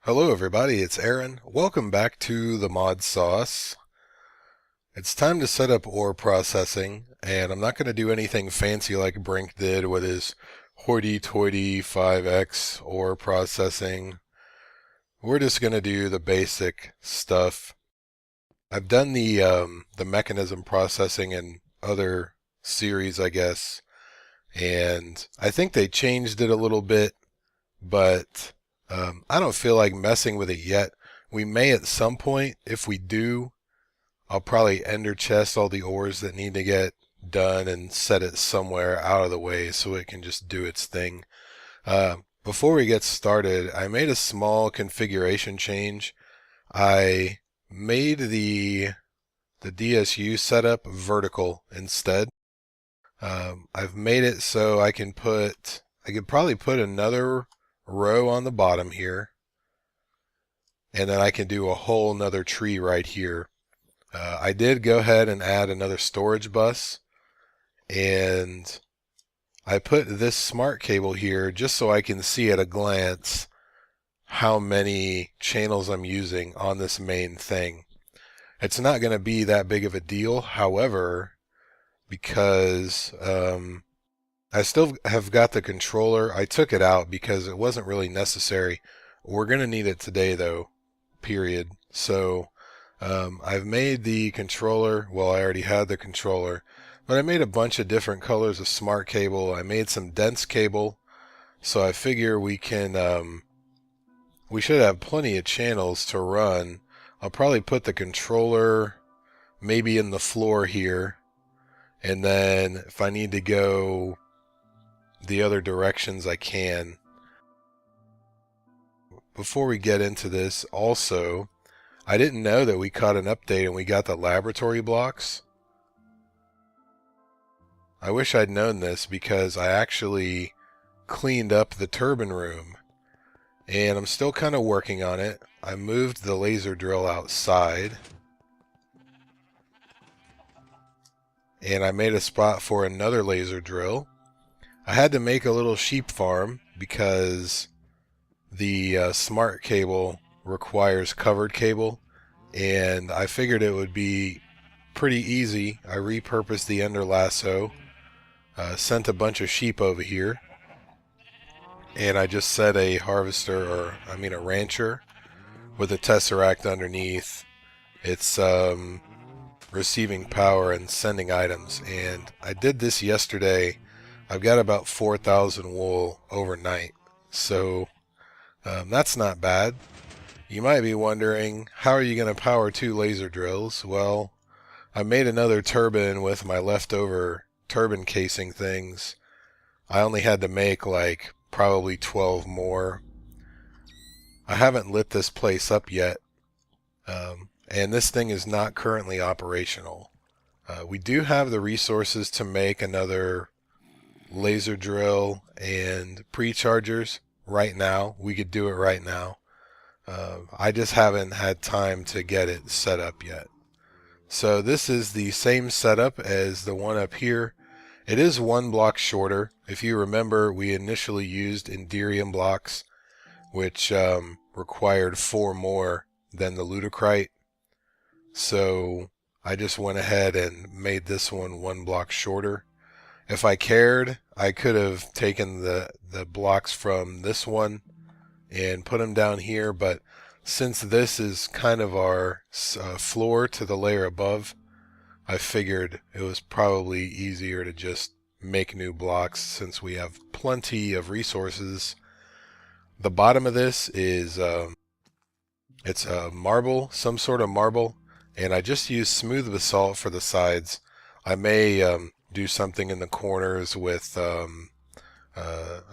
Hello everybody, it's Aaron. Welcome back to the ModSauce. It's time to set up ore processing, and I'm not going to do anything fancy like Brink did with his hoity-toity 5x ore processing. We're just going to do the basic stuff. I've done the mechanism processing in other series, I guess, and I think they changed it a little bit, but I don't feel like messing with it yet. We may at some point. If we do, I'll probably ender chest all the ores that need to get done and set it somewhere out of the way so it can just do its thing. Before we get started, I made a small configuration change. I made the DSU setup vertical instead. I've made it so I could probably put another row on the bottom here, and then I can do a whole nother tree right here. I did go ahead and add another storage bus, and I put this smart cable here just so I can see at a glance how many channels I'm using on this main thing. It's not going to be that big of a deal, however, because I still have got the controller. I took it out because it wasn't really necessary. We're going to need it today though, period. So I've made the controller. Well, I already had the controller, but I made a bunch of different colors of smart cable. I made some dense cable, so I figure we should have plenty of channels to run. I'll probably put the controller maybe in the floor here, and then if I need to go the other directions I can. Before we get into this, also, I didn't know that we caught an update and we got the laboratory blocks. I wish I'd known this because I actually cleaned up the turbine room, and I'm still kind of working on it. I moved the laser drill outside, and I made a spot for another laser drill. I had to make a little sheep farm because the smart cable requires covered cable, and I figured it would be pretty easy. I repurposed the ender lasso, sent a bunch of sheep over here, and I just set a harvester, or I mean a rancher, with a tesseract underneath. It's receiving power and sending items, and I did this yesterday. I've got about 4,000 wool overnight, so that's not bad. You might be wondering, how are you going to power 2 laser drills? Well, I made another turbine with my leftover turbine casing things. I only had to make like probably 12 more. I haven't lit this place up yet, and this thing is not currently operational. We do have the resources to make another laser drill and pre-chargers right now. We could do it right now. I just haven't had time to get it set up yet. So this is the same setup as the one up here. It is 1 block shorter. If you remember, we initially used Enderium blocks, which required 4 more than the Ludicrite. So I just went ahead and made this one 1 block shorter. If I cared, I could have taken the blocks from this one and put them down here, but since this is kind of our floor to the layer above, I figured it was probably easier to just make new blocks since we have plenty of resources. The bottom of this is it's a marble, some sort of marble, and I just used smooth basalt for the sides. I may do something in the corners with a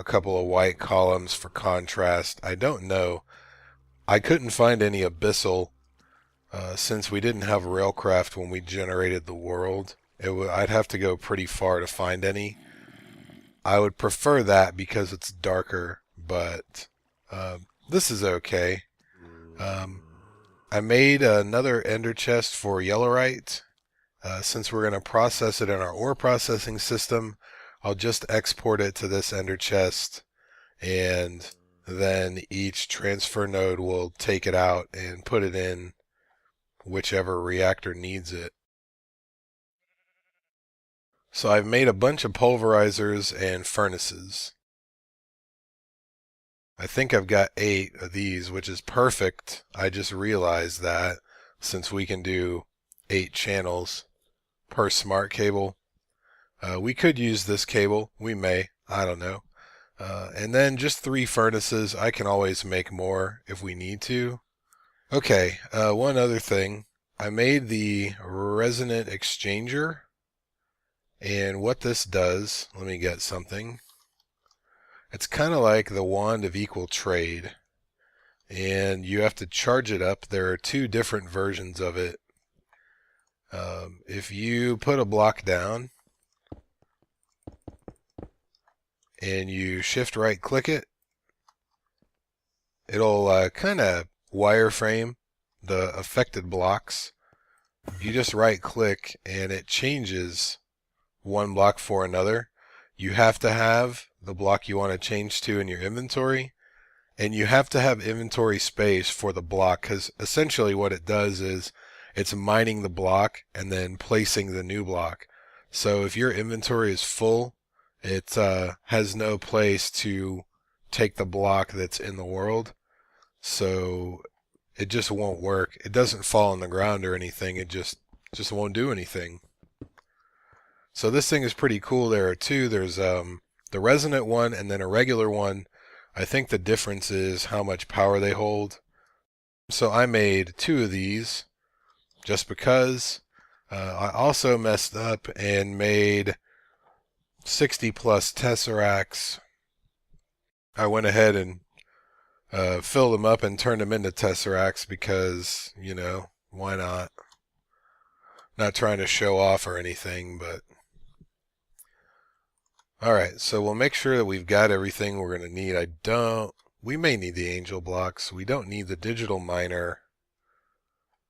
couple of white columns for contrast. I don't know. I couldn't find any abyssal since we didn't have railcraft when we generated the world. I'd have to go pretty far to find any. I would prefer that because it's darker, but this is okay. I made another ender chest for yellowite. Since we're going to process it in our ore processing system, I'll just export it to this ender chest, and then each transfer node will take it out and put it in whichever reactor needs it. So I've made a bunch of pulverizers and furnaces. I think I've got 8 of these, which is perfect. I just realized that since we can do 8 channels per smart cable. We could use this cable. We may. I don't know. And then just 3 furnaces. I can always make more if we need to. Okay, one other thing. I made the resonant exchanger. And what this does, let me get something. It's kind of like the wand of equal trade. And you have to charge it up. There are 2 different versions of it. If you put a block down and you shift right click it, it'll kind of wireframe the affected blocks. You just right click and it changes one block for another. You have to have the block you want to change to in your inventory, and you have to have inventory space for the block, because essentially what it does is it's mining the block and then placing the new block. So if your inventory is full, it has no place to take the block that's in the world. So it just won't work. It doesn't fall on the ground or anything. It just won't do anything. So this thing is pretty cool. There are 2. There's the resonant one and then a regular one. I think the difference is how much power they hold. So I made 2 of these just because. I also messed up and made 60 plus tesseracts. I went ahead and filled them up and turned them into tesseracts because, you know, why not? Not trying to show off or anything, but... Alright, so we'll make sure that we've got everything we're going to need. We may need the angel blocks. We don't need the digital miner.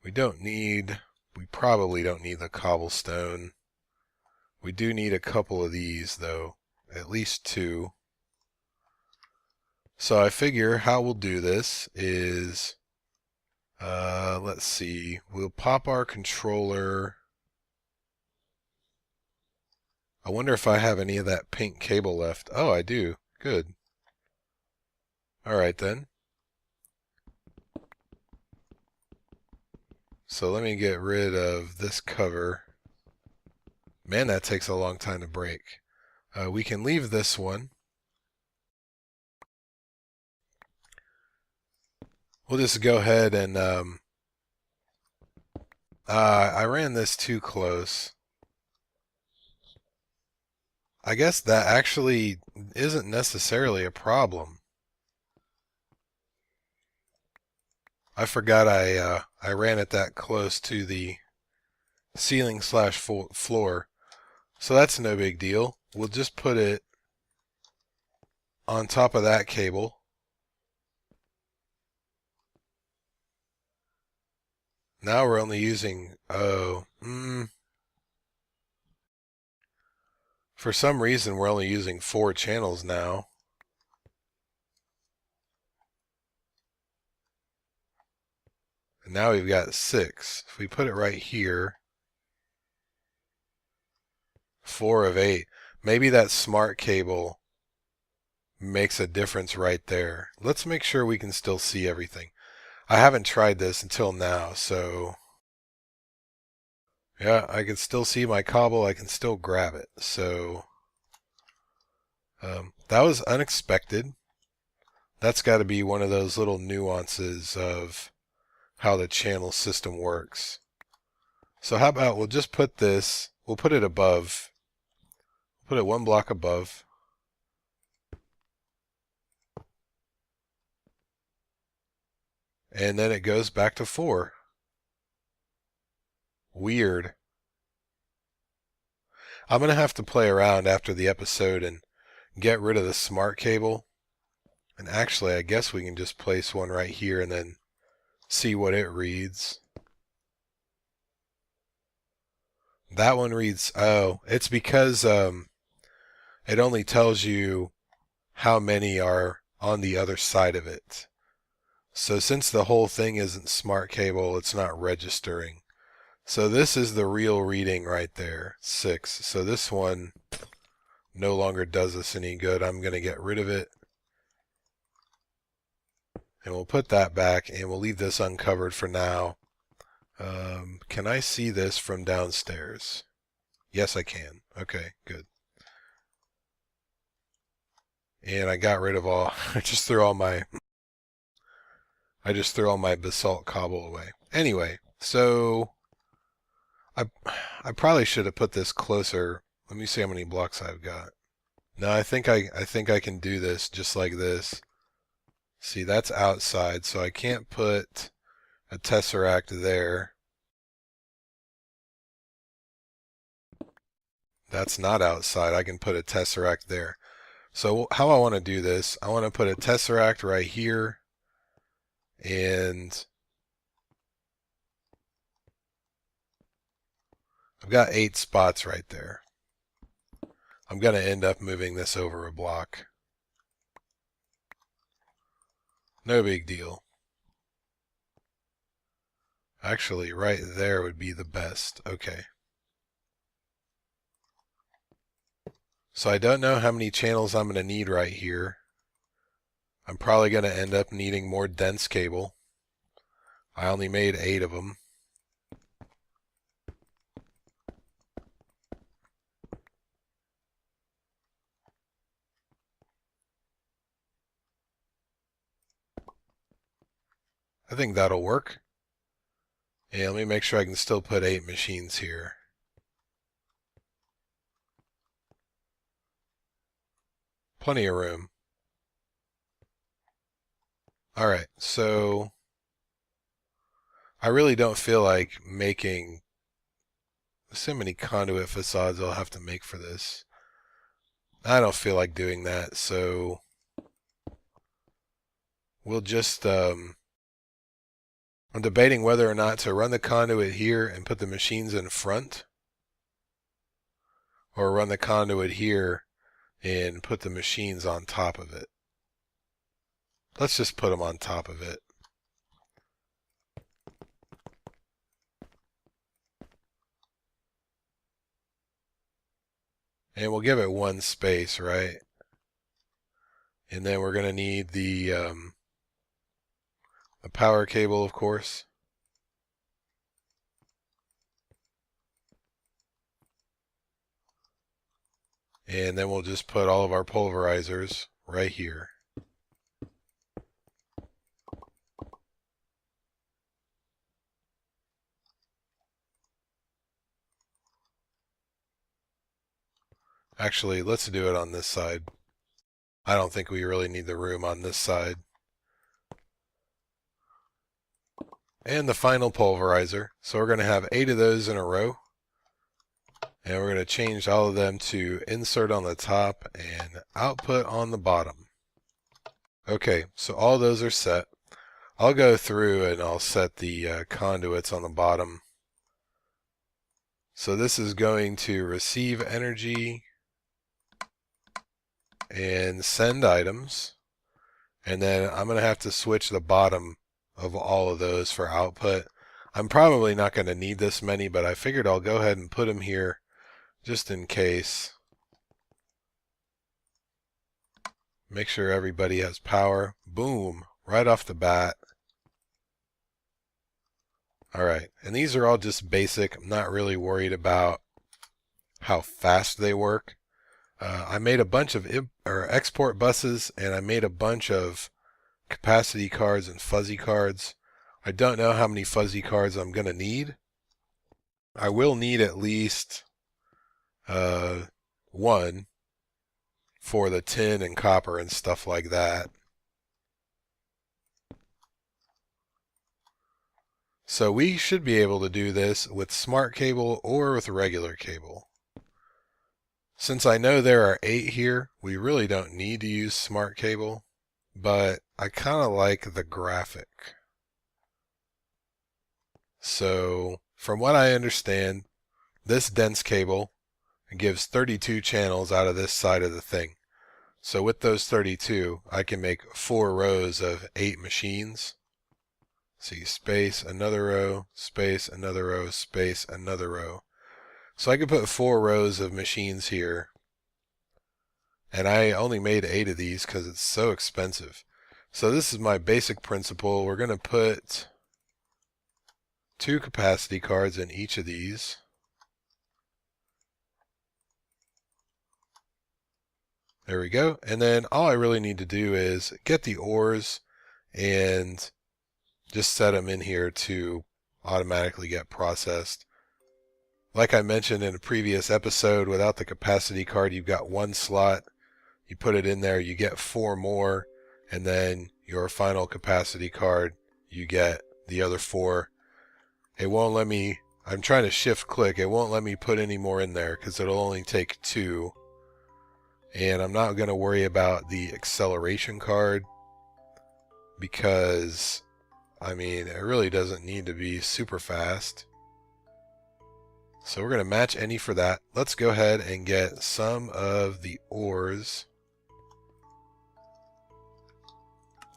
We probably don't need the cobblestone. We do need a couple of these, though. At least 2. So I figure how we'll do this is, let's see, we'll pop our controller. I wonder if I have any of that pink cable left. Oh, I do. Good. Alright then. So let me get rid of this cover. Man, that takes a long time to break. We can leave this one. We'll just go ahead and... I ran this too close. I guess that actually isn't necessarily a problem. I forgot I ran it that close to the ceiling / floor. So that's no big deal. We'll just put it on top of that cable. Now we're only using, for some reason we're only using 4 channels now. And now we've got 6. If we put it right here, 4 of 8. Maybe that smart cable makes a difference right there. Let's make sure we can still see everything. I haven't tried this until now, so yeah, I can still see my cobble. I can still grab it. So that was unexpected. That's got to be one of those little nuances of how the channel system works. So how about we'll just put this, we'll put it above. Put it 1 block above. And then it goes back to 4. Weird. I'm going to have to play around after the episode and get rid of the smart cable. And actually, I guess we can just place one right here and then see what it reads. That one reads, oh, it's because it only tells you how many are on the other side of it. So since the whole thing isn't smart cable, it's not registering. So this is the real reading right there, 6. So this one no longer does us any good. I'm going to get rid of it. And we'll put that back, and we'll leave this uncovered for now. Can I see this from downstairs? Yes, I can. Okay, good. And I got rid of all, I just threw all my basalt cobble away. Anyway, so I probably should have put this closer. Let me see how many blocks I've got. No, I think I can do this just like this. See, that's outside, so I can't put a tesseract there. That's not outside. I can put a tesseract there. So how I want to do this, I want to put a tesseract right here, and I've got 8 spots right there. I'm going to end up moving this over a block. No big deal. Actually, right there would be the best. Okay. So I don't know how many channels I'm going to need right here. I'm probably going to end up needing more dense cable. I only made 8 of them. I think that'll work. Yeah, let me make sure I can still put 8 machines here. Plenty of room. Alright, so I really don't feel like making so many conduit facades I'll have to make for this. I don't feel like doing that, so we'll just I'm debating whether or not to run the conduit here and put the machines in front, or run the conduit here and put the machines on top of it. Let's just put them on top of it. And we'll give it one space, right? And then we're going to need the power cable, of course. And then we'll just put all of our pulverizers right here. Actually, let's do it on this side. I don't think we really need the room on this side. And the final pulverizer. So we're going to have 8 of those in a row. And we're going to change all of them to insert on the top and output on the bottom. Okay, so all those are set. I'll go through and I'll set the conduits on the bottom. So this is going to receive energy and send items. And then I'm going to have to switch the bottom of all of those for output. I'm probably not going to need this many, but I figured I'll go ahead and put them here just in case. Make sure everybody has power. Boom, right off the bat. Alright, and these are all just basic. I'm not really worried about how fast they work. I made a bunch of export buses, and I made a bunch of capacity cards and fuzzy cards. I don't know how many fuzzy cards I'm going to need. I will need at least one for the tin and copper and stuff like that. So we should be able to do this with smart cable or with regular cable. Since I know there are 8 here, we really don't need to use smart cable, but I kind of like the graphic. So from what I understand, this dense cable gives 32 channels out of this side of the thing. So with those 32, I can make 4 rows of 8 machines. See, space, another row, space, another row, space, another row. So I could put 4 rows of machines here. And I only made 8 of these because it's so expensive. So this is my basic principle. We're going to put 2 capacity cards in each of these. There we go. And then all I really need to do is get the ores and just set them in here to automatically get processed. Like I mentioned in a previous episode, without the capacity card, you've got 1 slot. You put it in there, you get 4 more, and then your final capacity card, you get the other 4. It won't let me, I'm trying to shift click, it won't let me put any more in there because it'll only take 2. And I'm not going to worry about the acceleration card because, I mean, it really doesn't need to be super fast. So we're going to match any for that. Let's go ahead and get some of the ores.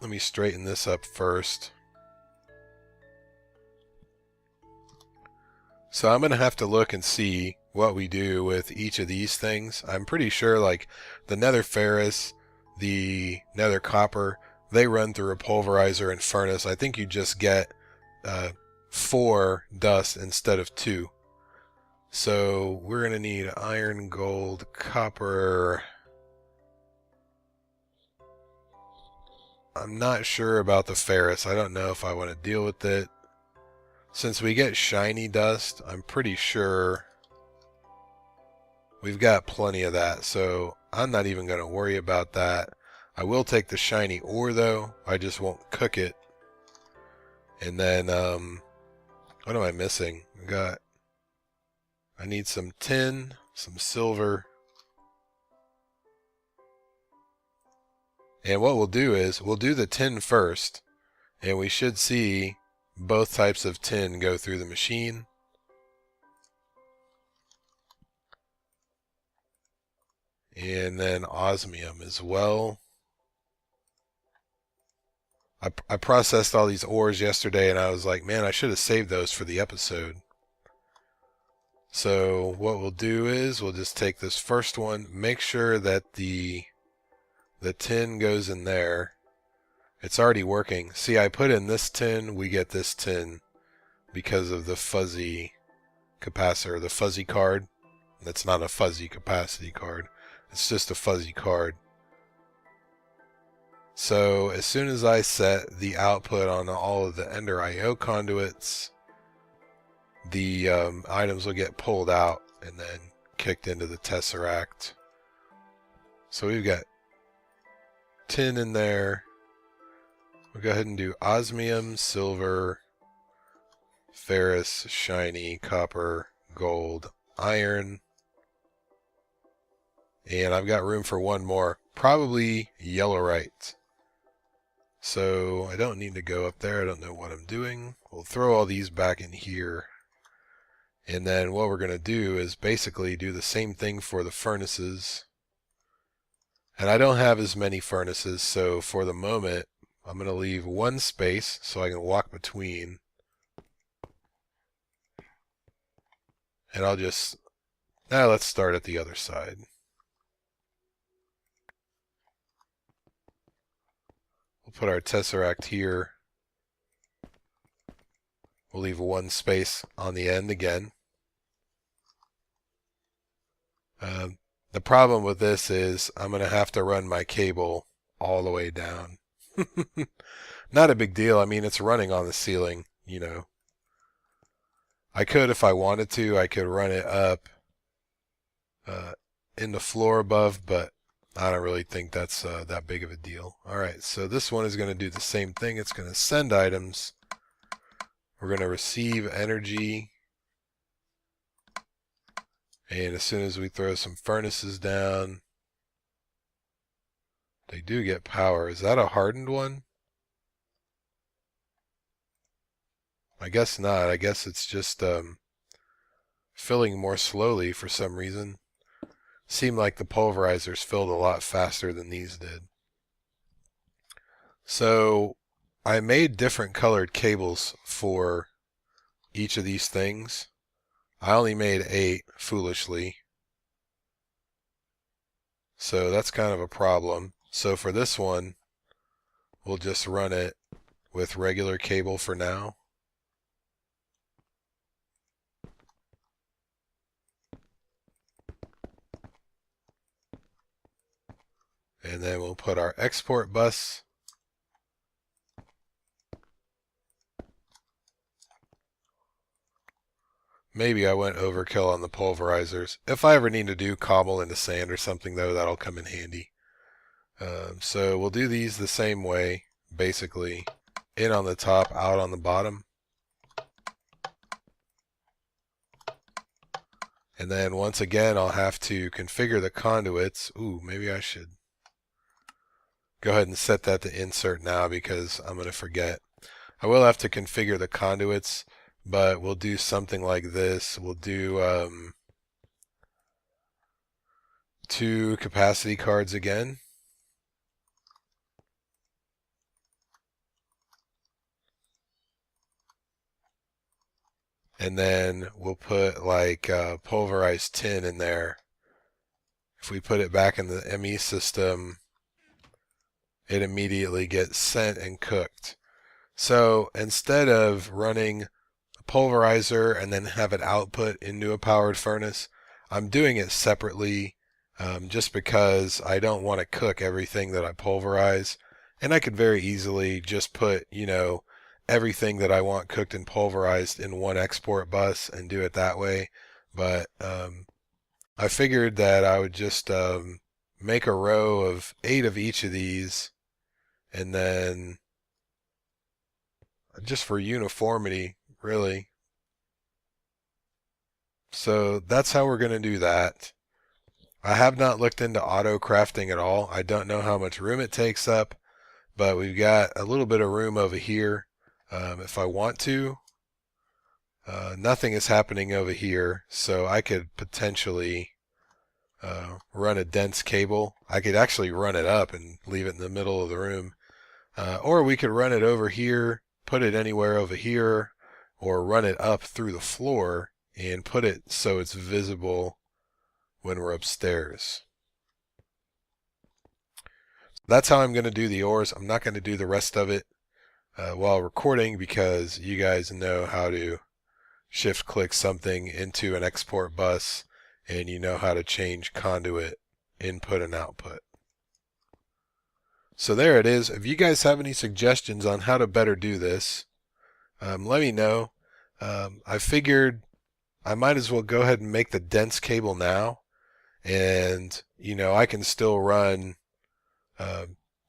Let me straighten this up first. So I'm going to have to look and see what we do with each of these things. I'm pretty sure like the nether ferrous, the nether copper, they run through a pulverizer and furnace. I think you just get 4 dust instead of 2. So we're going to need iron, gold, copper. I'm not sure about the ferrous. I don't know if I want to deal with it. Since we get shiny dust, I'm pretty sure we've got plenty of that, so I'm not even going to worry about that. I will take the shiny ore though, I just won't cook it. And then, what am I missing? I need some tin, some silver. And what we'll do is, we'll do the tin first, and we should see both types of tin go through the machine. And then osmium as well. I processed all these ores yesterday and I was like, man, I should have saved those for the episode. So what we'll do is we'll just take this first one, make sure that the tin goes in there. It's already working. See, I put in this tin, we get this tin because of the fuzzy capacitor, the fuzzy card. That's not a fuzzy capacity card. It's just a fuzzy card. So as soon as I set the output on all of the Ender IO conduits, the items will get pulled out and then kicked into the Tesseract. So we've got tin in there. We'll go ahead and do osmium, silver, ferrous, shiny, copper, gold, iron. And I've got room for 1 more, probably yellowite. So I don't need to go up there. I don't know what I'm doing. We'll throw all these back in here. And then what we're going to do is basically do the same thing for the furnaces. And I don't have as many furnaces, so for the moment, I'm going to leave 1 space so I can walk between. And I'll just, now let's start at the other side. We'll put our Tesseract here. We'll leave 1 space on the end again. The problem with this is I'm going to have to run my cable all the way down. Not a big deal. I mean, it's running on the ceiling, you know. I could, if I wanted to, I could run it up in the floor above, but I don't really think that's that big of a deal. Alright, so this one is going to do the same thing. It's going to send items. We're going to receive energy. And as soon as we throw some furnaces down, they do get power. Is that a hardened one? I guess not. I guess it's just filling more slowly for some reason. seemed like the pulverizers filled a lot faster than these did. So I made different colored cables for each of these things. I only made 8, foolishly. So that's kind of a problem. So for this one, we'll just run it with regular cable for now. And then we'll put our export bus. Maybe I went overkill on the pulverizers. If I ever need to do cobble into sand or something, though, that'll come in handy. So we'll do these the same way, basically. In on the top, out on the bottom. And then once again, I'll have to configure the conduits. Ooh, maybe I should go ahead and set that to insert now because I'm going to forget. I will have to configure the conduits, but we'll do something like this. We'll do 2 capacity cards again. And then we'll put like pulverized tin in there. If we put it back in the ME system, it immediately gets sent and cooked. So instead of running a pulverizer and then have it output into a powered furnace, I'm doing it separately just because I don't want to cook everything that I pulverize. And I could very easily just put, everything that I want cooked and pulverized in one export bus and do it that way. But I figured that I would just make a row of 8 of each of these, and then just for uniformity, really. So that's how we're going to do that. I have not looked into auto crafting at all. I don't know how much room it takes up, but we've got a little bit of room over here. If I want to, nothing is happening over here, so I could potentially run a dense cable. I could actually run it up and leave it in the middle of the room. Or we could run it over here, put it anywhere over here, or run it up through the floor and put it so it's visible when we're upstairs. That's how I'm going to do the ores. I'm not going to do the rest of it while recording because you guys know how to shift click something into an export bus and you know how to change conduit input and output. So there it is. If you guys have any suggestions on how to better do this, let me know. I figured I might as well go ahead and make the dense cable now, and I can still run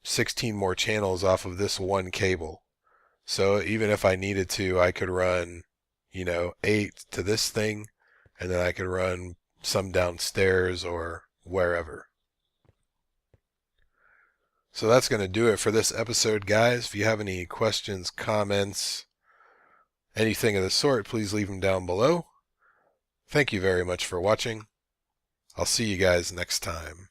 16 more channels off of this one cable. So even if I needed to, I could run 8 to this thing, and then I could run some downstairs or wherever. So that's going to do it for this episode, guys. If you have any questions, comments, anything of the sort, please leave them down below. Thank you very much for watching. I'll see you guys next time.